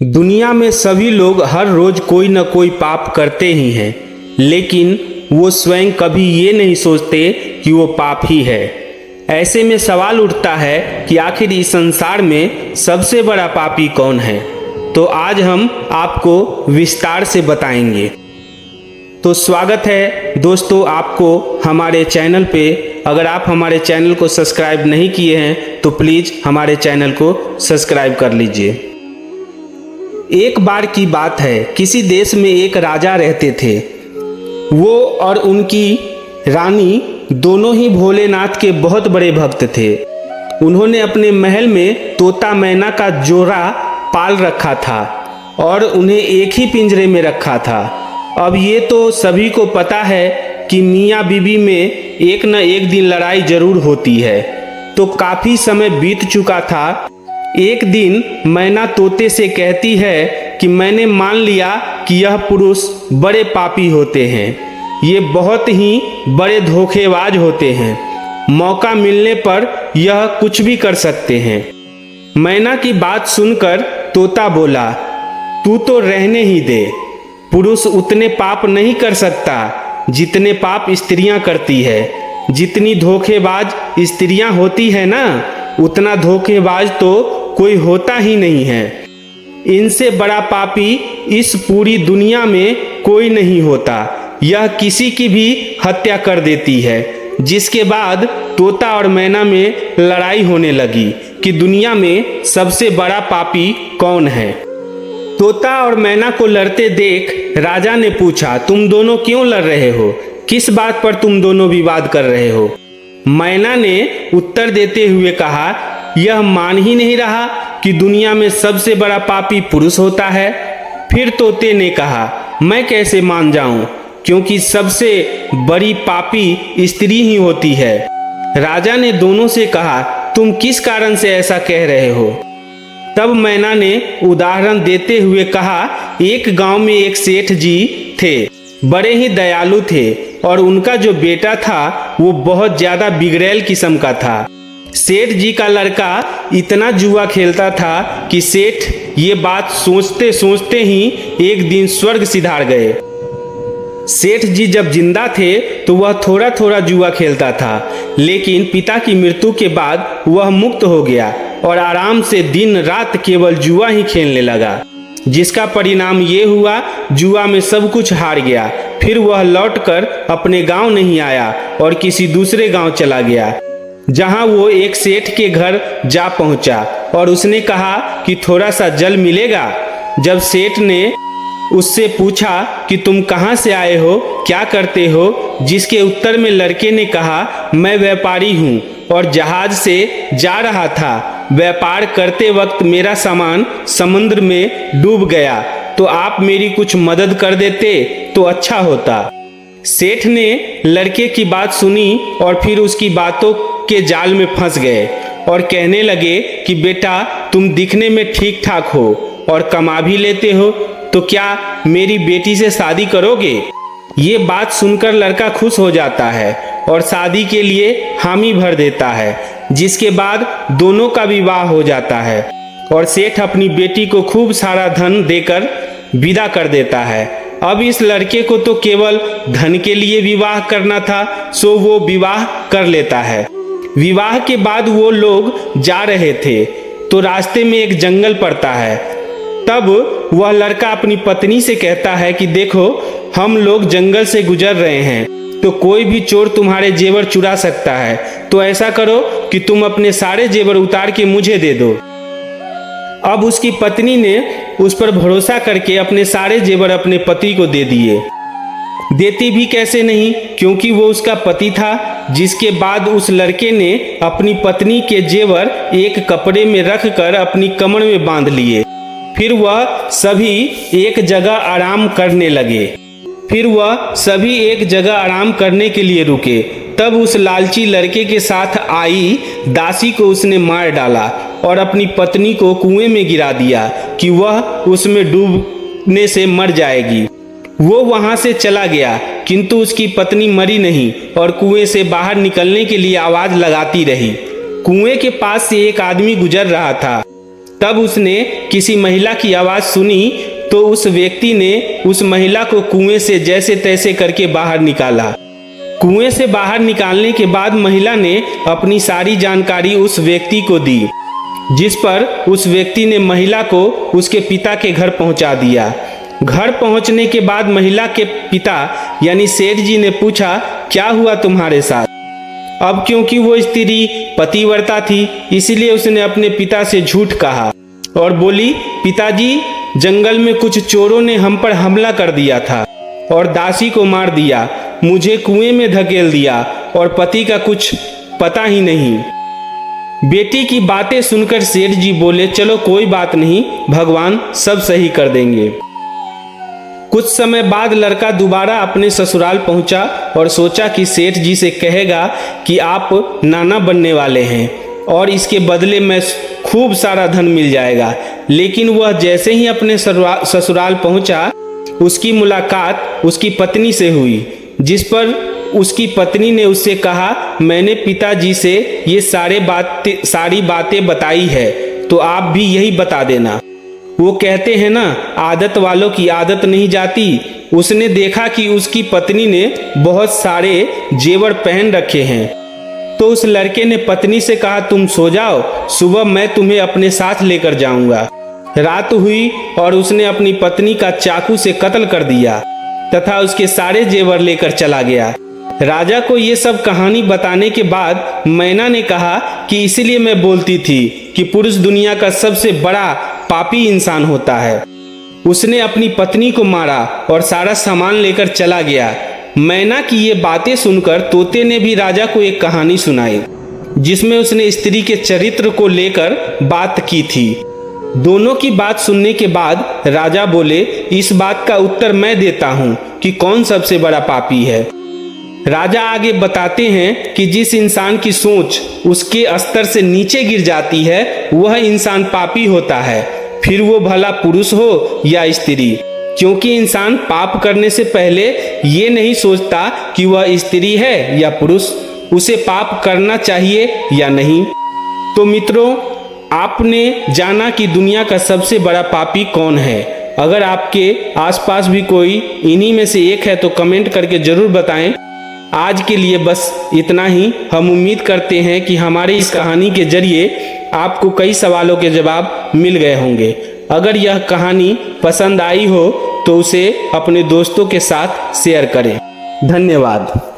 दुनिया में सभी लोग हर रोज कोई न कोई पाप करते ही हैं, लेकिन वो स्वयं कभी ये नहीं सोचते कि वो पाप ही है। ऐसे में सवाल उठता है कि आखिर इस संसार में सबसे बड़ा पापी कौन है। तो आज हम आपको विस्तार से बताएंगे। तो स्वागत है दोस्तों आपको हमारे चैनल पे। अगर आप हमारे चैनल को सब्सक्राइब नहीं किए हैं तो प्लीज़ हमारे चैनल को सब्सक्राइब कर लीजिए। एक बार की बात है, किसी देश में एक राजा रहते थे। वो और उनकी रानी दोनों ही भोलेनाथ के बहुत बड़े भक्त थे। उन्होंने अपने महल में तोता मैना का जोड़ा पाल रखा था और उन्हें एक ही पिंजरे में रखा था। अब ये तो सभी को पता है कि मियाँ बीबी में एक न एक दिन लड़ाई जरूर होती है। तो काफ़ी समय बीत चुका था। एक दिन मैना तोते से कहती है कि मैंने मान लिया कि यह पुरुष बड़े पापी होते हैं। ये बहुत ही बड़े धोखेबाज होते हैं। मौका मिलने पर यह कुछ भी कर सकते हैं। मैना की बात सुनकर तोता बोला, तू तो रहने ही दे। पुरुष उतने पाप नहीं कर सकता जितने पाप स्त्रियां करती है। जितनी धोखेबाज स्त्रियां होती है ना, उतना धोखेबाज तो कोई होता ही नहीं है। इनसे बड़ा पापी इस पूरी दुनिया में कोई नहीं होता। यह किसी की भी हत्या कर देती है। जिसके बाद तोता और मैना में लड़ाई होने लगी कि दुनिया में सबसे बड़ा पापी कौन है। तोता और मैना को लड़ते देख राजा ने पूछा, तुम दोनों क्यों लड़ रहे हो? किस बात पर तुम दोनों विवाद कर रहे हो? मैना ने उत्तर देते हुए कहा, यह मान ही नहीं रहा कि दुनिया में सबसे बड़ा पापी पुरुष होता है। फिर तोते ने कहा, मैं कैसे मान जाऊं, क्योंकि सबसे बड़ी पापी स्त्री ही होती है। राजा ने दोनों से कहा, तुम किस कारण से ऐसा कह रहे हो? तब मैना ने उदाहरण देते हुए कहा, एक गांव में एक सेठ जी थे। बड़े ही दयालु थे और उनका जो बेटा था वो बहुत ज्यादा बिगड़ैल किस्म का था। सेठ जी का लड़का इतना जुआ खेलता था कि सेठ ये बात सोचते सोचते ही एक दिन स्वर्ग सिधार गए। सेठ जी जब जिंदा थे तो वह थोड़ा थोड़ा जुआ खेलता था, लेकिन पिता की मृत्यु के बाद वह मुक्त हो गया और आराम से दिन रात केवल जुआ ही खेलने लगा। जिसका परिणाम ये हुआ, जुआ में सब कुछ हार गया। फिर वह लौटकर अपने गांव नहीं आया और किसी दूसरे गांव चला गया, जहां वो एक सेठ के घर जा पहुंचा और उसने कहा कि थोड़ा सा जल मिलेगा। जब सेठ ने उससे पूछा कि तुम कहां से आए हो, क्या करते हो, जिसके उत्तर में लड़के ने कहा, मैं व्यापारी हूं और जहाज से जा रहा था। व्यापार करते वक्त मेरा सामान समुद्र में डूब गया, तो आप मेरी कुछ मदद कर देते तो अच्छा होता। सेठ ने लड़के की बात सुनी और फिर उसकी बातों के जाल में फंस गए और कहने लगे कि बेटा, तुम दिखने में ठीक ठाक हो और कमा भी लेते हो, तो क्या मेरी बेटी से शादी करोगे? ये बात सुनकर लड़का खुश हो जाता है और शादी के लिए हामी भर देता है, जिसके बाद दोनों का विवाह हो जाता है और सेठ अपनी बेटी को खूब सारा धन देकर विदा कर देता है। अब इस लड़के को तो केवल धन के लिए विवाह करना था, सो वो विवाह कर लेता है। विवाह के बाद वो लोग जा रहे थे तो रास्ते में एक जंगल पड़ता है। तब वह लड़का अपनी पत्नी से कहता है कि देखो, हम लोग जंगल से गुजर रहे हैं तो कोई भी चोर तुम्हारे जेवर चुरा सकता है, तो ऐसा करो कि तुम अपने सारे जेवर उतार के मुझे दे दो। अब उसकी पत्नी ने उस पर भरोसा करके अपने सारे जेवर अपने पति को दे दिए। देती भी कैसे नहीं, क्योंकि वो उसका पति था। जिसके बाद उस लड़के ने अपनी पत्नी के जेवर एक कपड़े में रखकर अपनी कमर में बांध लिए। फिर वह सभी एक जगह आराम करने के लिए रुके। तब उस लालची लड़के के साथ आई दासी को उसने मार डाला और अपनी पत्नी को कुएं में गिरा दिया कि वह उसमें डूबने से मर जाएगी। वो वहां से चला गया, किंतु उसकी पत्नी मरी नहीं और कुएं से बाहर निकलने के लिए आवाज लगाती रही। कुएं के पास से एक आदमी गुजर रहा था। तब उसने किसी महिला की आवाज़ सुनी तो उस व्यक्ति ने उस महिला को कुएं से जैसे तैसे करके बाहर निकाला। कुएं से बाहर निकालने के बाद महिला ने अपनी सारी जानकारी उस व्यक्ति को दी, जिस पर उस व्यक्ति ने महिला को उसके पिता के घर पहुंचा दिया। घर पहुंचने के बाद महिला के पिता यानी सेठ जी ने पूछा, क्या हुआ तुम्हारे साथ? अब क्योंकि वो स्त्री पतिव्रता थी, इसलिए उसने अपने पिता से झूठ कहा और बोली, पिताजी, जंगल में कुछ चोरों ने हम पर हमला कर दिया था और दासी को मार दिया, मुझे कुएं में धकेल दिया और पति का कुछ पता ही नहीं। बेटी की बातें सुनकर सेठ जी बोले, चलो कोई बात नहीं, भगवान सब सही कर देंगे। कुछ समय बाद लड़का दोबारा अपने ससुराल पहुंचा और सोचा कि सेठ जी से कहेगा कि आप नाना बनने वाले हैं और इसके बदले में खूब सारा धन मिल जाएगा। लेकिन वह जैसे ही अपने ससुराल पहुंचा, उसकी मुलाकात उसकी पत्नी से हुई, जिस पर उसकी पत्नी ने उससे कहा, मैंने पिताजी से ये सारी बातें बताई है, तो आप भी यही बता देना। वो कहते हैं ना, आदत वालों की आदत नहीं जाती। उसने देखा कि उसकी पत्नी ने बहुत सारे जेवर पहन रखे हैं, तो उस लड़के ने पत्नी से कहा, तुम सो जाओ, सुबह मैं तुम्हें अपने साथ लेकर जाऊंगा। रात हुई और उसने अपनी पत्नी का चाकू से कत्ल कर दिया तथा उसके सारे जेवर लेकर चला गया। राजा को ये सब कहानी बताने के बाद मैना ने कहा कि इसलिए मैं बोलती थी कि पुरुष दुनिया का सबसे बड़ा पापी इंसान होता है। उसने अपनी पत्नी को मारा और सारा सामान लेकर चला गया। मैना की ये बातें सुनकर तोते ने भी राजा को एक कहानी सुनाई, जिसमें उसने स्त्री के चरित्र को लेकर बात की थी। दोनों की बात सुनने के बाद राजा बोले, इस बात का उत्तर मैं देता हूँ कि कौन सबसे बड़ा पापी है। राजा आगे बताते हैं कि जिस इंसान की सोच उसके स्तर से नीचे गिर जाती है, वह इंसान पापी होता है, फिर वो भला पुरुष हो या स्त्री, क्योंकि इंसान पाप करने से पहले ये नहीं सोचता कि वह स्त्री है या पुरुष, उसे पाप करना चाहिए या नहीं। तो मित्रों, आपने जाना कि दुनिया का सबसे बड़ा पापी कौन है। अगर आपके आसपास भी कोई इन्हीं में से एक है तो कमेंट करके जरूर बताएं। आज के लिए बस इतना ही। हम उम्मीद करते हैं कि हमारी इस कहानी के जरिए आपको कई सवालों के जवाब मिल गए होंगे। अगर यह कहानी पसंद आई हो तो उसे अपने दोस्तों के साथ शेयर करें। धन्यवाद।